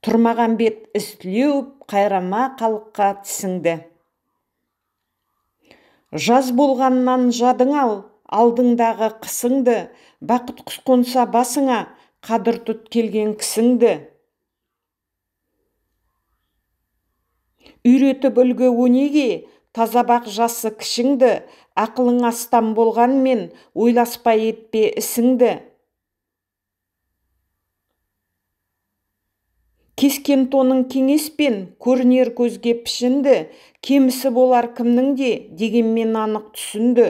Тұрмағанбет істілеуіп, қайрама қалыққа тісіңді. Жаз болғаннан жадың ал, алдыңдағы қысыңды, бақыт құс қонса басыңа, қадір тұт келген кісіңді. Үйретіп үлгі өнеге, таза бақ жасы кішіңді, ақылың астам болғанмен, ойласпай етпе ісіңді. Кескен тоның кеңеспен, көрінер көзге пішінді, кемісі болар кімнің де, дегенмен анық түсінді.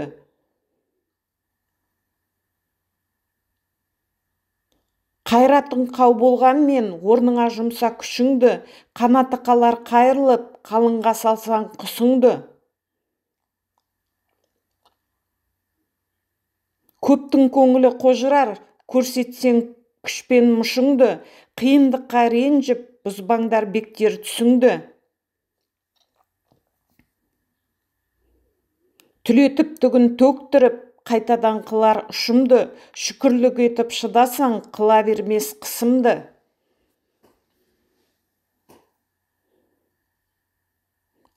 Қайратың қау болғанмен, орныңа жұмса күшіңді, қанаты қалар қайырылып, қалыңға салсаң құсыңды. Көптің көңілі қожырар, көрсетсең күшпен мұшыңды, қиындыққа ренжіп, бұзбаңдар бектер түсіңді. Түлетіп түгін төктіріп, қайтадан қылар ұшымды, шүкірлік етіп шыдасаң, қыла бермес қысымды.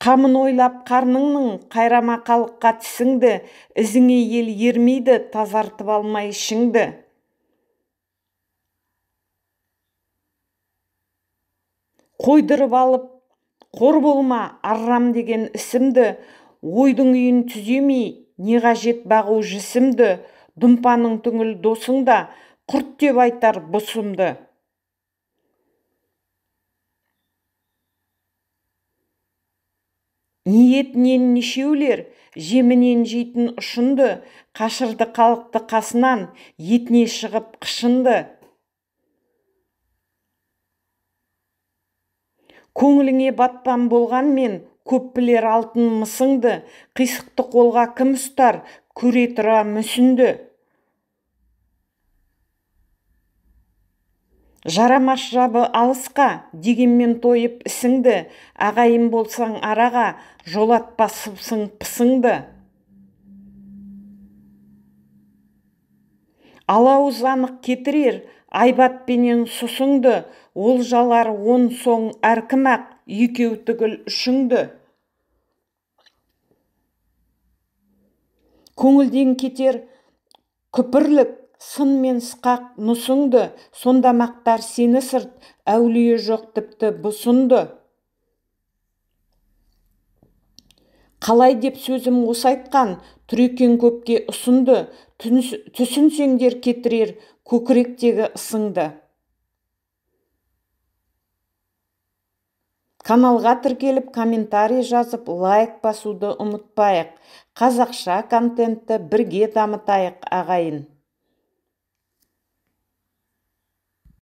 Қамын ойлап қарныңның, қайрама қалыққа тісіңді, ізіңе ел ермейді, тазартып алмай ішіңді. Қойдырып алып, қор болма, аррам деген ісімді, ойдың үйін түземей, не қажет бағу жісімді, думпаның түңіл досыңда, құрт деп айтар бұсымды. Ниетінен нешеулер, жемінен жейтін ұшынды, қашырды қалықты қасынан, етіне шығып қышынды. Көңіліңе батпан болғанмен, көп білер алтын мысыңды, қисықты қолға кім ұстар, көре тұра мүсінді. Жарамаш жабы алысқа, дегенмен тойып ісіңді, ағайын болсаң араға, жолатпа сыпсың пысыңды. Алауыз анық кетірер, айбатпенен сұсыңды, ол жалар он соң әркім-ақ, екеу түгіл үшіңді. Көңілден кетер күпірлік, сын мен сықақ нұсыңды, сонда мақтар сені сырт, әулие жоқ тіпті бұсынды. Қалай деп сөзім осы айтқан, түрекең көпке ұсынды, түсінсеңдер кетірер көкіректегі ысыңды. Каналға тіркеліп, комментарий жазып, лайк басуды ұмытпайық. Қазақша контентті бірге дамытайық ағайын.